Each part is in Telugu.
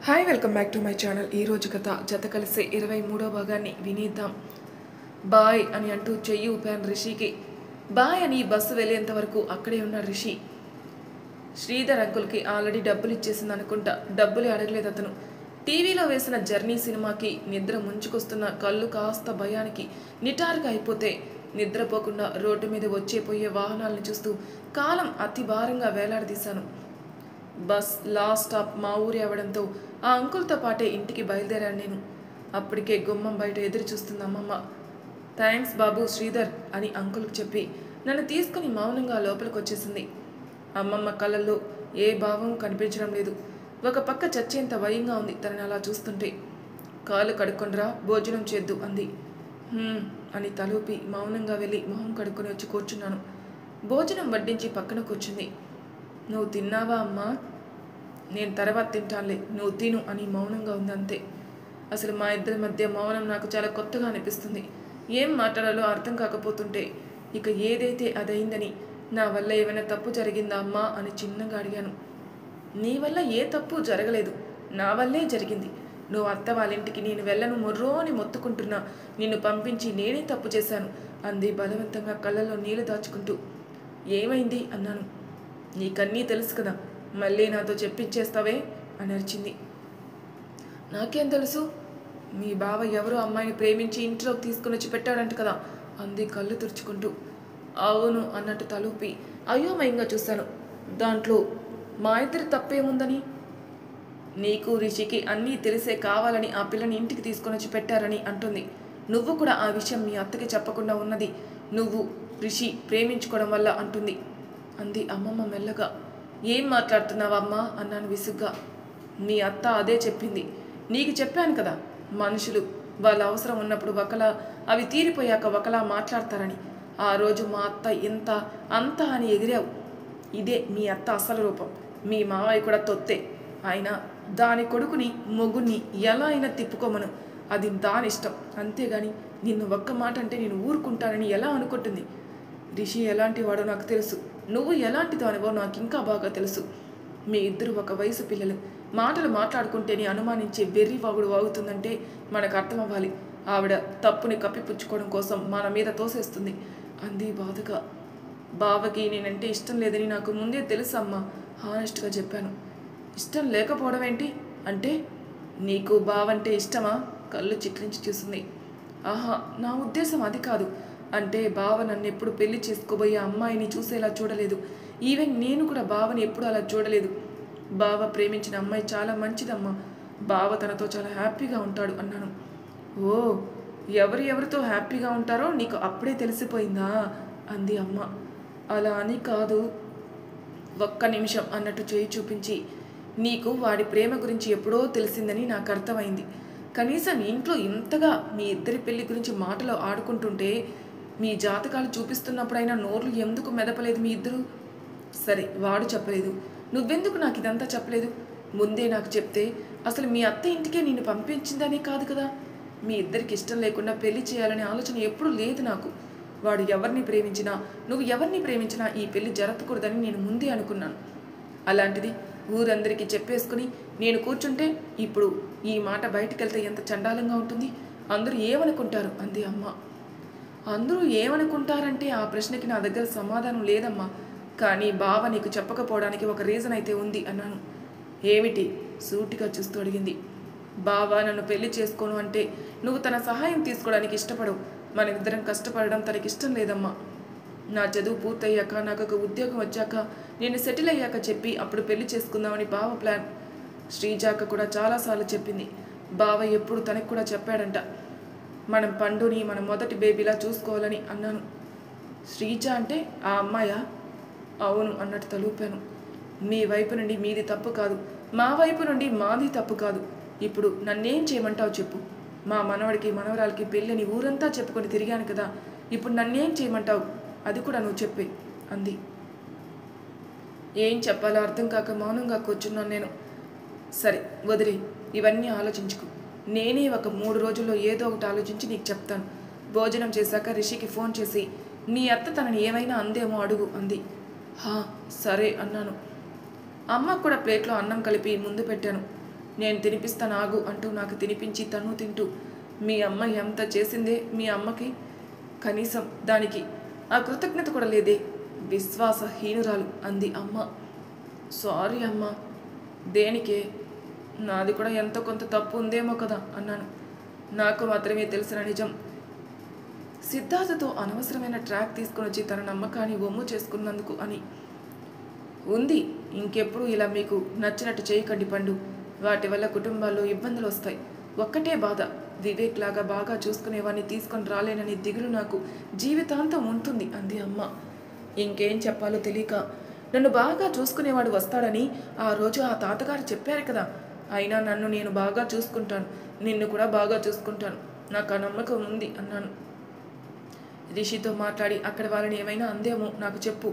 Hi welcome back to my channel. ఈరోజు కథ జత కలిసే 23వ భాగాన్ని వినేద్దాం. బాయ్ అని అంటూ చెయ్యి ఊపాను రిషికి. బాయ్ అని బస్సు వెళ్ళేంత వరకు అక్కడే ఉన్న రిషి శ్రీధర్ అంకుల్కి ఆల్రెడీ డబ్బులు ఇచ్చేసింది అనుకుంటా. డబ్బులు అడగలేదు అతను. టీవీలో వేసిన జర్నీ సినిమాకి నిద్ర ముంచుకొస్తున్న కళ్ళు కాస్త భయానికి నిటారుగా అయిపోతే నిద్రపోకుండా రోడ్డు మీద వచ్చేపోయే వాహనాలను చూస్తూ కాలం అతి భారంగా వేలాడదీశాను. బస్ లాస్ట్ స్టాప్ మా ఊరి అవడంతో ఆ అంకుల్తో పాటే ఇంటికి బయలుదేరాను నేను. అప్పటికే గుమ్మం బయట ఎదురు చూస్తుంది అమ్మమ్మ. థ్యాంక్స్ బాబు శ్రీధర్ అని అంకుల్కి చెప్పి నన్ను తీసుకుని మౌనంగా లోపలికి వచ్చేసింది. అమ్మమ్మ కళ్ళల్లో ఏ భావం కనిపించడం లేదు. ఒక పక్క చచ్చేంత భయంగా ఉంది తనని అలా చూస్తుంటే. కాళ్ళు కడుక్కొనరా, భోజనం చేద్దు అంది. అని తలూపి మౌనంగా వెళ్ళి మొహం కడుక్కొని వచ్చి కూర్చున్నాను. భోజనం వడ్డించి పక్కన కూర్చుంది. నువ్వు తిన్నావా అమ్మా? నేను తర్వాత తింటానులే, నువ్వు తిను అని మౌనంగా ఉందంతే. అసలు మా ఇద్దరి మధ్య మౌనం నాకు చాలా కొత్తగా అనిపిస్తుంది. ఏం మాట్లాడాలో అర్థం కాకపోతుంటే ఇక ఏదైతే అదైందని నా వల్ల ఏమైనా తప్పు జరిగిందా అమ్మా అని చిన్నగా అడిగాను. నీ వల్ల ఏ తప్పు జరగలేదు, నా వల్లే జరిగింది. నువ్వు అత్త వాళ్ళ ఇంటికి నేను వెళ్ళను మొర్రో అని మొత్తుకుంటున్నా నిన్ను పంపించి నేనే తప్పు చేశాను అంది బలవంతంగా కళ్ళలో నీళ్లు దాచుకుంటూ. ఏమైంది అన్నాను. నీకన్నీ తెలుసు కదా, మళ్ళీ నాతో చెప్పించేస్తావే అని అరిచింది. నాకేం తెలుసు? మీ బావ ఎవరో అమ్మాయిని ప్రేమించి ఇంట్లోకి తీసుకుని వచ్చి పెట్టాడంట కదా అంది కళ్ళు తుడుచుకుంటూ. అవును అన్నట్టు తలూపి అయోమయంగా చూశాను. దాంట్లో మా ఇద్దరి తప్పేముందని? నీకు రిషికి అన్నీ తెలిసే కావాలని ఆ పిల్లని ఇంటికి తీసుకొని వచ్చి పెట్టారని అంటుంది. నువ్వు కూడా ఆ విషయం మీ అత్తకి చెప్పకుండా ఉన్నది నువ్వు రిషి ప్రేమించుకోవడం వల్ల అంటుంది అంది అమ్మమ్మ మెల్లగా. ఏం మాట్లాడుతున్నావమ్మా అన్నాను విసుగ్గా. మీ అత్త అదే చెప్పింది. నీకు చెప్పాను కదా, మనుషులు వాళ్ళ అవసరం ఉన్నప్పుడు ఒకలా, అవి తీరిపోయాక ఒకలా మాట్లాడతారని. ఆ రోజు మా అత్త ఇంత అంత అని ఎగిరావు. ఇదే మీ అత్త అసలు రూపం. మీ మావయ్య కూడా తొత్తే. అయినా దాని కొడుకుని మొగుని ఎలా అయినా తిప్పుకోమను, అది దాని ఇష్టం. అంతేగాని నిన్ను ఒక్క మాట అంటే నేను ఊరుకుంటానని ఎలా అనుకుంటుంది? రిషి ఎలాంటి వాడో నాకు తెలుసు, నువ్వు ఎలాంటి దానివో నాకు ఇంకా బాగా తెలుసు. మీ ఇద్దరు ఒక వయసు పిల్లలు. మాటలు మాట్లాడుకుంటేనే అనుమానించే వెర్రి వాగుడు వాగుతుందంటే మనకు అర్థం అవ్వాలి. ఆవిడ తప్పుని కప్పిపుచ్చుకోవడం కోసం మన మీద తోసేస్తుంది అంది బాధగా. బావకి నేనంటే ఇష్టం లేదని నాకు ముందే తెలుసు అమ్మా, హానెస్ట్గా చెప్పాను. ఇష్టం లేకపోవడం ఏంటి అంటే? నీకు బావంటే ఇష్టమా? కళ్ళు చిట్లించి చూసింది. ఆహా, నా ఉద్దేశం అది కాదు. అంటే బావ నన్ను ఎప్పుడు పెళ్లి చేసుకోబోయే అమ్మాయిని చూసేలా చూడలేదు. ఈవెన్ నేను కూడా బావని ఎప్పుడు అలా చూడలేదు. బావ ప్రేమించిన అమ్మాయి చాలా మంచిదమ్మా. బావ తనతో చాలా హ్యాపీగా ఉంటాడు అన్నాను. ఓ, ఎవరితో హ్యాపీగా ఉంటారో నీకు అప్పుడే తెలిసిపోయిందా అంది అమ్మ. అలా అని కాదు, ఒక్క నిమిషం అన్నట్టు చేయి చూపించి, నీకు వాడి ప్రేమ గురించి ఎప్పుడో తెలిసిందని నాకు అర్థమైంది. కనీసం ఇంట్లో ఇంతగా మీ ఇద్దరి పెళ్లి గురించి మాటలు ఆడుకుంటుంటే మీ జాతకాలు చూపిస్తున్నప్పుడైనా నోర్లు ఎందుకు మెదపలేదు మీ ఇద్దరు? సరే, వాడు చెప్పలేదు, నువ్వెందుకు నాకు ఇదంతా చెప్పలేదు? ముందే నాకు చెప్తే అసలు మీ అత్త ఇంటికే నిన్ను పంపించిందనే కాదు కదా. మీ ఇద్దరికి ఇష్టం లేకుండా పెళ్లి చేయాలనే ఆలోచన ఎప్పుడూ లేదు నాకు. వాడు ఎవరిని ప్రేమించినా, నువ్వు ఎవరిని ప్రేమించినా ఈ పెళ్లి జరగకూడదని నేను ముందే అనుకున్నాను. అలాంటిది ఊరందరికీ చెప్పేసుకుని నేను కూర్చుంటే ఇప్పుడు ఈ మాట బయటికెళ్తే ఎంత చండాలంగా ఉంటుంది. అందరూ ఏమనుకుంటారు అంది అమ్మ. అందరూ ఏమనుకుంటారంటే ఆ ప్రశ్నకి నా దగ్గర సమాధానం లేదమ్మా. కానీ బావ నీకు చెప్పకపోవడానికి ఒక రీజన్ అయితే ఉంది అన్నాను. ఏమిటి? సూటిగా చూస్తూ అడిగింది. బావ నన్ను పెళ్లి చేసుకోను అంటే నువ్వు తన సహాయం తీసుకోవడానికి ఇష్టపడవు. మనమిద్దరం కష్టపడడం తనకి ఇష్టం లేదమ్మా. నా చదువు పూర్తయ్యాక, నాకు ఒక ఉద్యోగం వచ్చాక, నేను సెటిల్ అయ్యాక చెప్పి అప్పుడు పెళ్లి చేసుకుందామని బావ ప్లాన్. శ్రీజాక కూడా చాలాసార్లు చెప్పింది. బావ ఎప్పుడు తనకు కూడా చెప్పాడంట, మనం పండుని మన మొదటి బేబీలా చూసుకోవాలని అన్నాను. శ్రీజ అంటే ఆ అమ్మాయా? అవును అన్నట్టు తలూపాను. మీ వైపు నుండి మీది తప్పు కాదు, మా వైపు నుండి మాది తప్పు కాదు. ఇప్పుడు నన్నేం చేయమంటావు చెప్పు? మా మనవడికి మనవరాలకి పెళ్ళని ఊరంతా చెప్పుకొని తిరిగాను కదా, ఇప్పుడు నన్నేం చేయమంటావు? అది కూడా నువ్వు చెప్పే అంది. ఏం చెప్పాలో అర్థం కాక మౌనంగా కూర్చున్నాను నేను. సరే వదిలే, ఇవన్నీ ఆలోచించుకో. నేనే ఒక 3 రోజుల్లో ఏదో ఒకటి ఆలోచించి నీకు చెప్తాను. భోజనం చేశాక రిషికి ఫోన్ చేసి మీ అత్త తనని ఏమైనా అందేమో అడుగు అంది. హా సరే అన్నాను. అమ్మ కూడా ప్లేట్లో అన్నం కలిపి ముందు పెట్టాను. నేను తినిపిస్తాను ఆగు అంటూ నాకు తినిపించి తను తింటూ, మీ అమ్మ ఎంత చేసిందే మీ అమ్మకి, కనీసం దానికి ఆ కృతజ్ఞత కూడా లేదే, విశ్వాసహీనురాలు అంది అమ్మ. సారీ అమ్మ. దేనికే? నాది కూడా ఎంతో కొంత తప్పు ఉందేమో కదా అన్నాను. నాకు మాత్రమే తెలిసిన నిజం. సిద్ధార్థతో అనవసరమైన ట్రాక్ తీసుకొని వచ్చి తన నమ్మకాన్ని ఒమ్ము చేసుకున్నందుకు అని ఉంది. ఇంకెప్పుడు ఇలా మీకు నచ్చినట్టు చేయకండి పండు. వాటి వల్ల కుటుంబాల్లో ఇబ్బందులు వస్తాయి. ఒక్కటే బాధ, వివేక్ లాగా బాగా చూసుకునేవాడిని తీసుకొని రాలేనని దిగులు నాకు జీవితాంతం ఉంటుంది అంది అమ్మ. ఇంకేం చెప్పాలో తెలియక, నన్ను బాగా చూసుకునేవాడు వస్తాడని ఆ రోజు ఆ తాతగారు చెప్పారు కదా, అయినా నన్ను నేను బాగా చూసుకుంటాను, నిన్ను కూడా బాగా చూసుకుంటాను, నాకు ఆ నమ్మకం ఉంది అన్నాను. రిషితో మాట్లాడి అక్కడ వాళ్ళని ఏమైనా అందేమో నాకు చెప్పు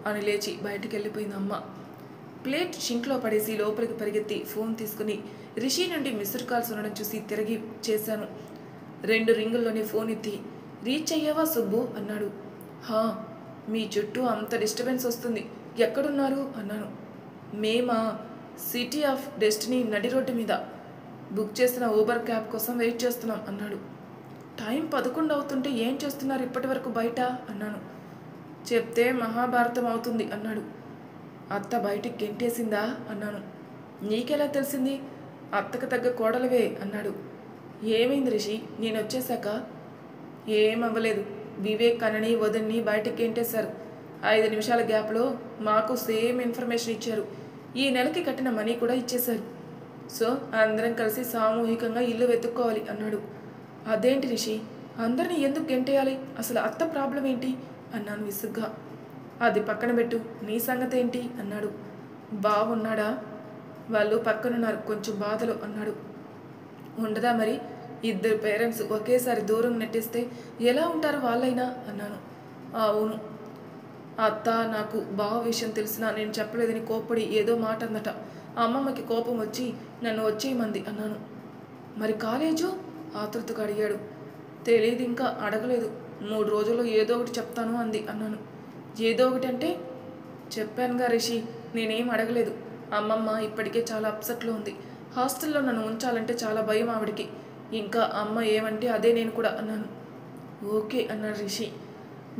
అని లేచి బయటికి వెళ్ళిపోయింది అమ్మ. ప్లేట్ షింక్లో పడేసి లోపలికి పరిగెత్తి ఫోన్ తీసుకుని రిషి నుండి మిస్డ్ కాల్స్ ఉండడం చూసి తిరిగి చేశాను. 2 రింగుల్లోనే ఫోన్ ఎత్తి, రీచ్ అయ్యావా సుబ్బు అన్నాడు. హా, మీ చుట్టూ అంత డిస్టర్బెన్స్ వస్తుంది, ఎక్కడున్నారు అన్నాను. మేమా, సిటీ ఆఫ్ డెస్టినీ నడి రోడ్డు మీద బుక్ చేసిన ఊబర్ క్యాబ్ కోసం వెయిట్ చేస్తున్నాం అన్నాడు. టైం 11 అవుతుంటే ఏం చేస్తున్నారు ఇప్పటి వరకు బయట అన్నాను. చెప్తే మహాభారతం అవుతుంది అన్నాడు. అత్త బయటికి గెంటేసిందా అన్నాను. నీకెలా తెలిసింది? అత్తకు తగ్గ కోడలవే అన్నాడు. ఏమైంది రిషి, నేను వచ్చేశాక? ఏమవ్వలేదు, వివేక్ అన్నని వదిన్ని బయటికి గెంటేశారు. 5 నిమిషాల గ్యాప్లో మాకు సేమ్ ఇన్ఫర్మేషన్ ఇచ్చారు. ఈ నెలకి కట్టిన మనీ కూడా ఇచ్చేశారు. సో అందరం కలిసి సామూహికంగా ఇల్లు వెతుక్కోవాలి అన్నాడు. అదేంటి రిషి, అందరినీ ఎందుకు గెంటేయాలి? అసలు అత్త ప్రాబ్లం ఏంటి అన్నాను విసుగ్గా. అది పక్కన పెట్టు, నీ సంగతి ఏంటి అన్నాడు. బావున్నాడా? వాళ్ళు పక్కనున్నారు, కొంచెం బాధలు అన్నాడు. ఉండదా మరి? 2 పేరెంట్స్ ఒకేసారి దూరం నెట్టేస్తే ఎలా ఉంటారు వాళ్ళైనా అన్నాను. అవును, అత్త నాకు బావ విషయం తెలిసినా నేను చెప్పలేదని కోప్పడి ఏదో మాట అందట. అమ్మమ్మకి కోపం వచ్చి నన్ను వచ్చేయమంది అన్నాను. మరి కాలేజు ఆతృతగా అడిగాడు. తెలియదు, ఇంకా అడగలేదు. 3 రోజుల్లో ఏదో ఒకటి చెప్తాను అంది అన్నాను. ఏదో ఒకటి అంటే? చెప్పానుగా రిషి, నేనేం అడగలేదు. అమ్మమ్మ ఇప్పటికే చాలా అప్సెట్లో ఉంది. హాస్టల్లో నన్ను ఉంచాలంటే చాలా భయం ఆవిడికి. ఇంకా అమ్మ ఏమంటే అదే నేను కూడా అన్నాను. ఓకే అన్నాడు రిషి.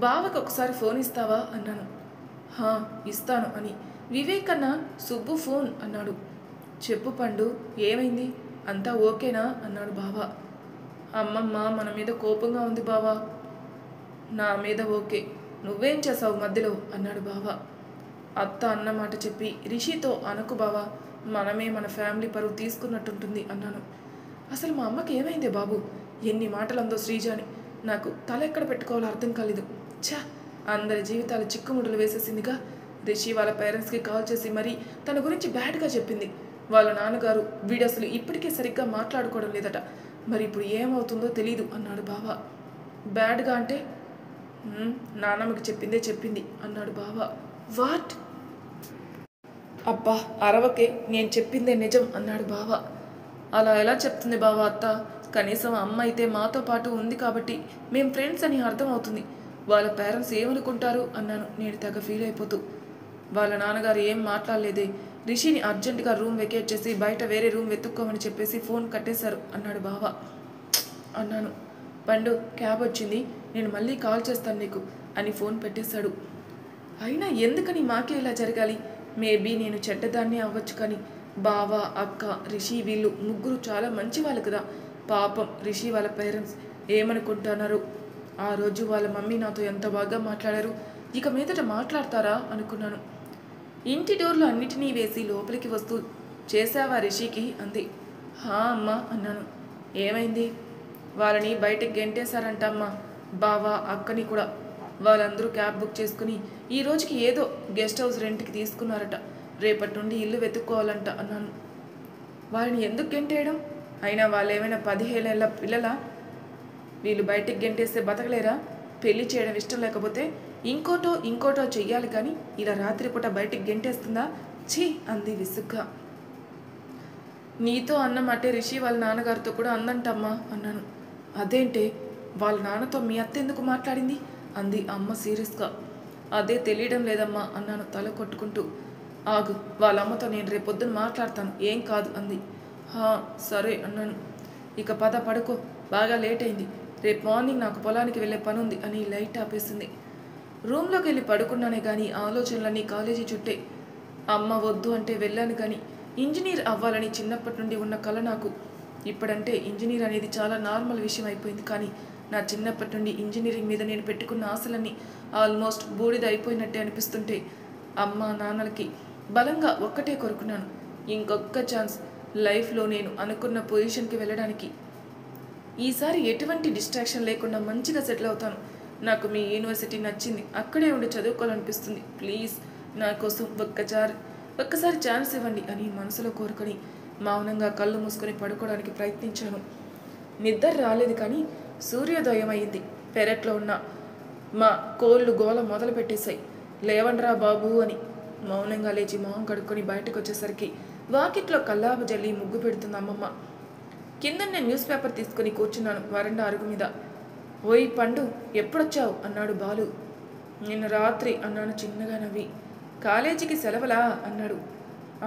బావకు ఒకసారి ఫోన్ ఇస్తావా అన్నాను. హా ఇస్తాను అని. వివేక్ అన్న సుబ్బు ఫోన్ అన్నాడు. చెప్పు పండు, ఏమైంది? అంతా ఓకేనా అన్నాడు బావ. అమ్మమ్మ మన మీద కోపంగా ఉంది బావా. నా మీద ఓకే, నువ్వేం చేసావు మధ్యలో అన్నాడు బావ. అత్త అన్న మాట చెప్పి రిషితో అనకు బావా, మనమే మన ఫ్యామిలీ పరువు తీసుకున్నట్టుంటుంది అన్నాను. అసలు మా అమ్మకి ఏమైందే బాబు? ఎన్ని మాటలు అందో శ్రీజాని, నాకు తల ఎక్కడ పెట్టుకోవాలో అర్థం కాలేదు. ఛా, అందరి జీవితాలు చిక్కుముడులు వేసేసిందిగా. రిషి వాళ్ళ పేరెంట్స్కి కాల్ చేసి మరీ తన గురించి బ్యాడ్గా చెప్పింది. వాళ్ళ నాన్నగారు వీడు అసలు ఇప్పటికే సరిగ్గా మాట్లాడుకోవడం లేదట. మరి ఇప్పుడు ఏమవుతుందో తెలీదు అన్నాడు బావ. బ్యాడ్గా అంటే? నాన్నమ్మకి చెప్పిందే చెప్పింది అన్నాడు బావ. వాట్? అబ్బా అరవకే, నేను చెప్పిందే నిజం అన్నాడు బావ. అలా ఎలా చెప్తుంది బావ అత్త? కనీసం అమ్మ అయితే మాతో పాటు ఉంది కాబట్టి మేం ఫ్రెండ్స్ అని అర్థం అవుతుంది. వాళ్ళ పేరెంట్స్ ఏమనుకుంటారు అన్నాను నేను తెగ ఫీల్ అయిపోతూ. వాళ్ళ నాన్నగారు ఏం మాట్లాడలేదే. రిషిని అర్జెంటుగా రూమ్ వెకేట్ చేసి బయట వేరే రూమ్ వెతుక్కోమని చెప్పేసి ఫోన్ కట్టేశారు అన్నాడు బావ. అన్నాను. పండు, క్యాబ్ వచ్చింది, నేను మళ్ళీ కాల్ చేస్తాను నీకు అని ఫోన్ పెట్టేశాడు. అయినా ఎందుకని మాకే ఇలా జరగాలి? మేబీ నేను చెడ్డదాన్ని అవ్వచ్చు, కానీ బావ, అక్క, రిషి వీళ్ళు ముగ్గురు చాలా మంచి వాళ్ళు కదా. పాపం రిషి వాళ్ళ పేరెంట్స్ ఏమనుకుంటున్నారు? ఆ రోజు వాళ్ళ మమ్మీ నాతో ఎంత బాగా మాట్లాడారు, ఇక మీదట మాట్లాడతారా అనుకున్నాను. ఇంటి డోర్లు అన్నిటినీ వేసి లోపలికి వస్తూ, చేసావా రిషికి అంది. హా అమ్మా అన్నాను. ఏమైంది? వాళ్ళని బయటకు గెంటేశారంట అమ్మా, బావ, అక్కని కూడా. వాళ్ళందరూ క్యాబ్ బుక్ చేసుకుని ఈ రోజుకి ఏదో గెస్ట్ హౌస్ రెంట్కి తీసుకున్నారట. రేపటి నుండి ఇల్లు వెతుక్కోవాలంట అన్నాను. వాళ్ళని ఎందుకు గెంటేయడం? అయినా వాళ్ళు ఏమైనా 15 ఏళ్ళ పిల్లలా? వీళ్ళు బయటికి గెంటేస్తే బతకలేరా? పెళ్లి చేయడం ఇష్టం లేకపోతే ఇంకోటో చెయ్యాలి, కానీ ఇలా రాత్రిపూట బయటికి గెంటేస్తుందా? ఛీ అంది విసుగ్గా. నీతో అన్నమాటే రిషి వాళ్ళ నాన్నగారితో కూడా అందంటమ్మా అన్నాను. అదేంటే, వాళ్ళ నాన్నతో మీ అత్త ఎందుకు మాట్లాడింది అంది అమ్మ సీరియస్గా. అదే తెలియడం లేదమ్మా అన్నాను తల కొట్టుకుంటూ. ఆగు, వాళ్ళ అమ్మతో నేను రేపొద్దున మాట్లాడతాను, ఏం కాదు అంది. హా సరే అన్నాను. ఇక పద పడుకో, బాగా లేట్ అయింది, రేపు మార్నింగ్ నాకు పొలానికి వెళ్ళే పని ఉంది అని లైట్ ఆపేసింది. రూమ్లోకి వెళ్ళి పడుకున్నానే కానీ ఆలోచనలన్నీ కాలేజీ చుట్టే. అమ్మ వద్దు అంటే వెళ్ళాను కానీ ఇంజనీర్ అవ్వాలని చిన్నప్పటి నుండి ఉన్న కళ నాకు. ఇప్పుడంటే ఇంజనీర్ అనేది చాలా నార్మల్ విషయం అయిపోయింది, కానీ నా చిన్నప్పటి నుండి ఇంజనీరింగ్ మీద నేను పెట్టుకున్న ఆశలన్నీ ఆల్మోస్ట్ బూడిద అయిపోయినట్టే అనిపిస్తుంటే అమ్మ నాన్నలకి బలంగా ఒక్కటే కోరుకున్నాను, ఇంకొక్క ఛాన్స్ లైఫ్లో నేను అనుకున్న పొజిషన్కి వెళ్ళడానికి. ఈసారి ఎటువంటి డిస్ట్రాక్షన్ లేకుండా మంచిగా సెటిల్ అవుతాను. నాకు మీ యూనివర్సిటీ నచ్చింది, అక్కడే ఉండి చదువుకోవాలనిపిస్తుంది. ప్లీజ్ నా కోసం ఒక్కసారి ఛాన్స్ ఇవ్వండి అని మనసులో కోరుకొని మౌనంగా కళ్ళు మూసుకొని పడుకోవడానికి ప్రయత్నించాను. నిద్ర రాలేదు కానీ సూర్యోదయం అయింది. పెరట్లో ఉన్న మా కోళ్ళు గోల మొదలు పెట్టేశాయి. లేవండ్రా బాబు అని. మౌనంగా లేచి మొహం కడుక్కొని బయటకు వచ్చేసరికి వాకిట్లో కల్లాపు జల్లి ముగ్గు పెడుతుంది అమ్మమ్మ. కింద నేను న్యూస్ పేపర్ తీసుకుని కూర్చున్నాను వరండా అరుగు మీద. ఓయ్ పండు, ఎప్పుడొచ్చావు అన్నాడు బాలు. నిన్న రాత్రి అన్నాను చిన్నగా నవ్వి. కాలేజీకి సెలవులా అన్నాడు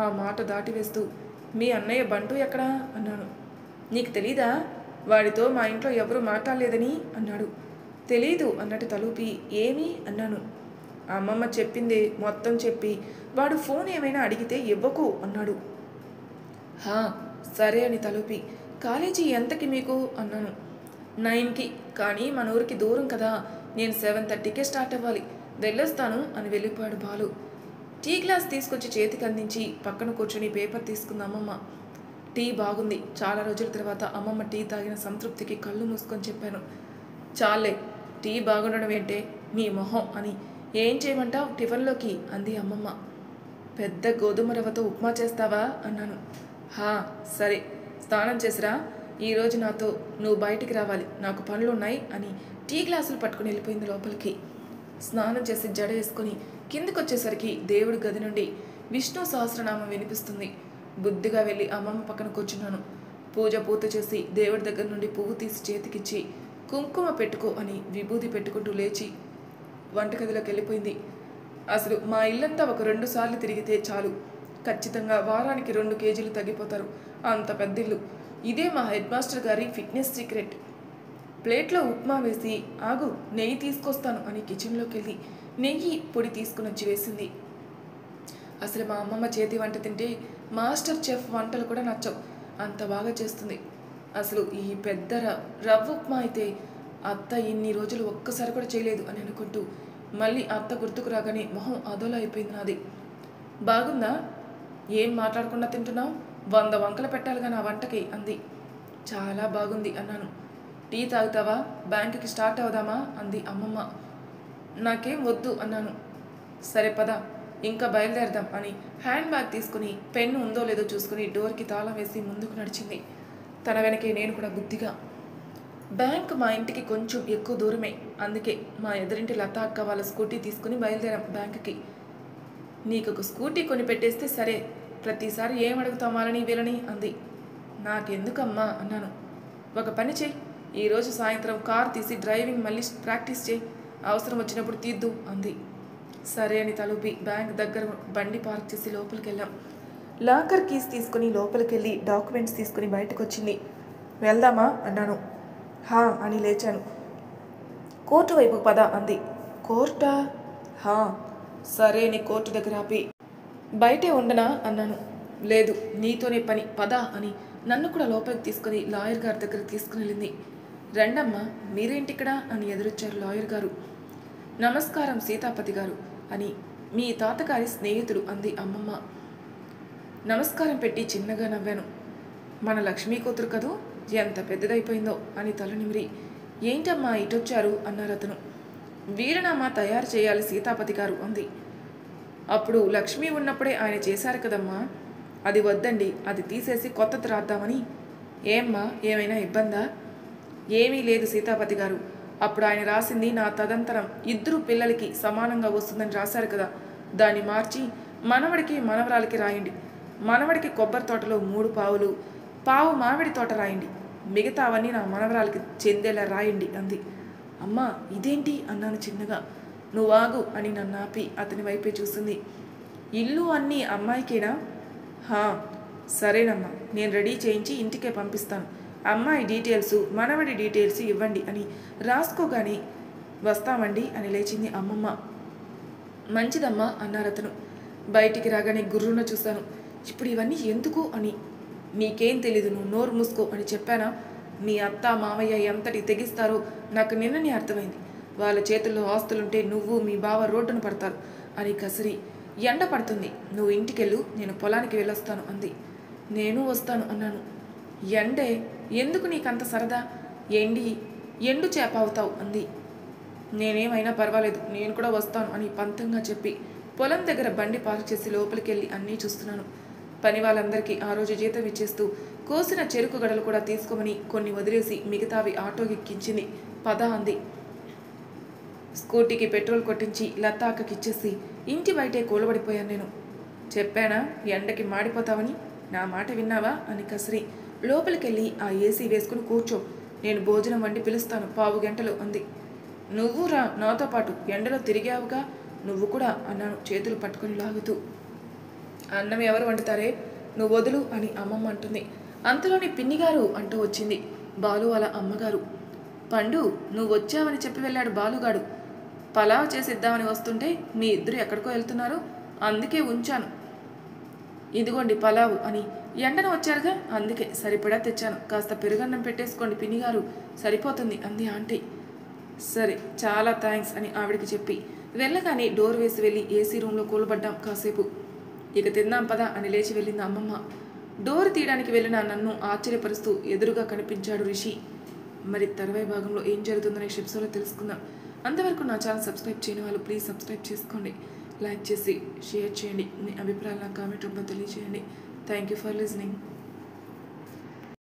ఆ మాట దాటివేస్తూ. మీ అన్నయ్య బంటు ఎక్కడా అన్నాను. నీకు తెలీదా, వాడితో మా ఇంట్లో ఎవరూ మాట్లాడలేదని అన్నాడు. తెలీదు అన్నట్టు తలూపి. ఏమి అన్నాను. అమ్మమ్మ చెప్పింది మొత్తం చెప్పి వాడు ఫోన్ ఏమైనా అడిగితే ఇవ్వకు అన్నాడు. హా సరే అని తలూపి. కాలేజీ ఎంతకి మీకు అన్నాను. 9కి, కానీ మన ఊరికి దూరం కదా, నేను 7:30కే స్టార్ట్ అవ్వాలి, వెళ్ళొస్తాను అని వెళ్ళిపోయాడు బాలు. టీ గ్లాస్ తీసుకొచ్చి చేతికి అందించి పక్కన కూర్చొని పేపర్ తీసుకుంది అమ్మమ్మ. టీ బాగుంది. చాలా రోజుల తర్వాత అమ్మమ్మ టీ తాగిన సంతృప్తికి కళ్ళు మూసుకొని చెప్పాను. చాలే, టీ బాగుండడం ఏంటే నీ మొహం అని. ఏం చేయమంటావు టిఫిన్లోకి అంది అమ్మమ్మ. పెద్ద గోధుమ రవ్వతో ఉప్మా చేస్తావా అన్నాను. హా సరే, స్నానం చేసిరా, ఈరోజు నాతో నువ్వు బయటికి రావాలి, నాకు పనులున్నాయి అని టీ గ్లాసులు పట్టుకుని వెళ్ళిపోయింది లోపలికి. స్నానం చేసి జడ వేసుకొని కిందకు వచ్చేసరికి దేవుడి గది నుండి విష్ణు సహస్రనామం వినిపిస్తుంది. బుద్ధిగా వెళ్ళి అమ్మమ్మ పక్కన కూర్చున్నాను. పూజ పూర్తి చేసి దేవుడి దగ్గర నుండి పువ్వు తీసి చేతికిచ్చి కుంకుమ పెట్టుకో అని విభూది పెట్టుకుంటూ లేచి వంటగదిలోకి వెళ్ళిపోయింది. అసలు మా ఇల్లంతా ఒక 2 సార్లు తిరిగితే చాలు, ఖచ్చితంగా వారానికి 2 కేజీలు తగ్గిపోతారు, అంత పెద్ద ఇల్లు. ఇదే మా హెడ్ మాస్టర్ గారి ఫిట్నెస్ సీక్రెట్. ప్లేట్లో ఉప్మా వేసి ఆగు నెయ్యి తీసుకొస్తాను అని కిచెన్లోకి వెళ్ళి నెయ్యి పొడి తీసుకుని వచ్చి వేసింది. అసలు మా అమ్మమ్మ చేతి వంట తింటే మాస్టర్ చెఫ్ వంటలు కూడా నచ్చవు, అంత బాగా చేస్తుంది. అసలు ఈ పెద్ద రవ్వ ఉప్మా అయితే అత్త ఇన్ని రోజులు ఒక్కసారి కూడా చేయలేదు అని అనుకుంటూ మళ్ళీ అత్త గుర్తుకు రాగానే మొహం అదోలా అయిపోయింది నాది. బాగుందా, ఏం మాట్లాడకుండా తింటున్నావు, 100 వంకలు పెట్టాలిగా నా వంటకి అంది. చాలా బాగుంది అన్నాను. టీ తాగుతావా, బ్యాంకుకి స్టార్ట్ అవుదామా అంది అమ్మమ్మ. నాకేం వద్దు అన్నాను. సరే పద, ఇంకా బయలుదేరదాం అని హ్యాండ్ బ్యాగ్ తీసుకుని పెన్ను ఉందో లేదో చూసుకుని డోర్కి తాళం వేసి ముందుకు నడిచింది. తన వెనకే నేను కూడా బుద్ధిగా. బ్యాంక్ మా ఇంటికి కొంచెం ఎక్కువ దూరమే, అందుకే మా ఎదురింటి లత అక్క వాళ్ళ స్కూటీ తీసుకుని బయలుదేరాం బ్యాంకుకి. నీకు ఒక స్కూటీ కొని పెట్టేస్తే సరే, ప్రతిసారి ఏం అడుగుతామాలని వీళ్ళని అంది. నాకెందుకమ్మా అన్నాను. ఒక పని చెయ్యి, ఈరోజు సాయంత్రం కార్ తీసి డ్రైవింగ్ మళ్ళీ ప్రాక్టీస్ చేయి, అవసరం వచ్చినప్పుడు తీద్దు అంది. సరే అని తలుపి బ్యాంక్ దగ్గర బండి పార్క్ చేసి లోపలికి వెళ్ళాం. లాకర్ కీస్ తీసుకుని లోపలికి వెళ్ళి డాక్యుమెంట్స్ తీసుకుని బయటకు వచ్చింది. వెళ్దామా అన్నాను. హా అని లేచాను. కోర్టు వైపు పద అంది. కోర్టా? హా సరే అని కోర్టు దగ్గర ఆపి బయటే ఉండనా అన్నాను. లేదు, నీతోనే పని, పద అని నన్ను కూడా లోపలికి తీసుకుని లాయర్ గారి దగ్గర తీసుకుని వెళ్ళింది. రండమ్మా, మీరేంటిక్కడ అని ఎదురొచ్చారు లాయర్ గారు. నమస్కారం సీతాపతి గారు అని మీ తాతగారి స్నేహితుడు అంది అమ్మమ్మ. నమస్కారం పెట్టి చిన్నగా నవ్వాను. మన లక్ష్మీ కూతురు కదూ, ఎంత పెద్దదైపోయిందో అని తల నిమిరి ఏంటమ్మా ఇటొచ్చారు అన్నారు అతను. వీరనామా తయారు చేయాలి సీతాపతి గారు అంది. అప్పుడు లక్ష్మి ఉన్నప్పుడే ఆయన చేశారు కదమ్మా. అది వద్దండి, అది తీసేసి కొత్తది రాద్దామని. ఏమ్మా, ఏమైనా ఇబ్బందా? ఏమీ లేదు సీతాపతి గారు, అప్పుడు ఆయన రాసింది నా తదంతరం 2 పిల్లలకి సమానంగా వస్తుందని రాశారు కదా, దాన్ని మార్చి మనవడికి మనవరాలకి రాయండి. మనవడికి కొబ్బరి తోటలో 3 పావులు, పావు మామిడి తోట రాయండి, మిగతావన్నీ నా మనవరాలకి చెందేలా రాయండి అంది. అమ్మా ఇదేంటి అన్నాను చిన్నగా. నువ్వాగు అని నన్ను ఆపి అతని వైపే చూసింది. ఇల్లు అన్నీ అమ్మాయికేనా? హా, సరేనమ్మా, నేను రెడీ చేయించి ఇంటికే పంపిస్తాను. అమ్మాయి డీటెయిల్స్, మనవడి డీటెయిల్స్ ఇవ్వండి అని రాసుకోగానే వస్తామండి అని లేచింది అమ్మమ్మ. మంచిదమ్మా అన్నారతను. బయటికి రాగానే గుర్రున చూశాను. ఇప్పుడు ఇవన్నీ ఎందుకు అని. నీకేం తెలీదు, నువ్వు నోరు మూసుకో అని చెప్పానా? మీ అత్త మామయ్య ఎంతటి తెగిస్తారో నాకు నిన్ననే అర్థమైంది. వాళ్ళ చేతుల్లో ఆస్తులుంటే నువ్వు మీ బావ రోడ్డును పడతారు అని కసిరి, ఎండ పడుతుంది, నువ్వు ఇంటికెళ్ళు, నేను పొలానికి వెళ్ళొస్తాను అంది. నేను వస్తాను అన్నాను. ఎండే, ఎందుకు నీకంత సరదా? ఎండు చేప అవుతావు అంది. నేనేమైనా పర్వాలేదు, నేను కూడా వస్తాను అని పంతంగా చెప్పి పొలం దగ్గర బండి పార్క్ చేసి లోపలికి వెళ్ళి అన్నీ చూస్తున్నాను. పని వాళ్ళందరికీ ఆ రోజు జీతం ఇచ్చేస్తూ కోసిన చెరుకు గడలు కూడా తీసుకోమని కొన్ని వదిలేసి మిగతావి ఆటోకి ఎక్కించింది. పద అంది. స్కూటీకి పెట్రోల్ కొట్టించి లతాక్కకి ఇచ్చేసి ఇంటి బయటే కూలబడిపోయాను నేను. చెప్పానా ఎండకి మాడిపోతావని? నా మాట విన్నావా అని కసిరి లోపలికెళ్ళి ఆ ఏసీ వేసుకుని కూర్చో, నేను భోజనం వండి పిలుస్తాను 15 గంటలు అంది. నువ్వు రా నాతో పాటు, ఎండలో తిరిగావుగా నువ్వు కూడా అన్నాను చేతులు పట్టుకుని లాగుతూ. అన్నం ఎవరు వండుతారే, నువ్వు వదులు అని అమ్మమ్మ అంటుంది. అంతలోని పిన్నిగారు అంటూ వచ్చింది బాలు వాళ్ళ అమ్మగారు. పండు, నువ్వు వచ్చావని చెప్పి వెళ్ళాడు బాలుగాడు. పలావ్ చేసిద్దామని వస్తుంటే మీ ఇద్దరు ఎక్కడికో వెళ్తున్నారు, అందుకే ఉంచాను. ఇదిగోండి పలావు అని. ఎండన వచ్చారుగా అందుకే సరిపడా తెచ్చాను, కాస్త పెరుగన్నం పెట్టేసుకోండి పిన్నిగారు, సరిపోతుంది అంది ఆంటీ. సరే చాలా థ్యాంక్స్ అని ఆవిడికి చెప్పి వెళ్ళగానే డోర్ వేసి వెళ్ళి ఏసీ రూమ్లో కూలబడ్డాం కాసేపు. ఇక తిందాం పదా అని లేచి వెళ్ళింది అమ్మమ్మ. డోర్ తీయడానికి వెళ్ళిన నన్ను ఆశ్చర్యపరుస్తూ ఎదురుగా కనిపించాడు రిషి. మరి తర్వాయి భాగంలో ఏం జరుగుతుందనే ఎపిసోడ్లో తెలుసుకుందాం. అంతవరకు నా ఛానల్ సబ్స్క్రైబ్ చేయని వాళ్ళు ప్లీజ్ సబ్స్క్రైబ్ చేసుకోండి, లైక్ చేసి షేర్ చేయండి, మీ అభిప్రాయాలు నా కామెంట్ రూపంలో తెలియజేయండి. Thank you for listening.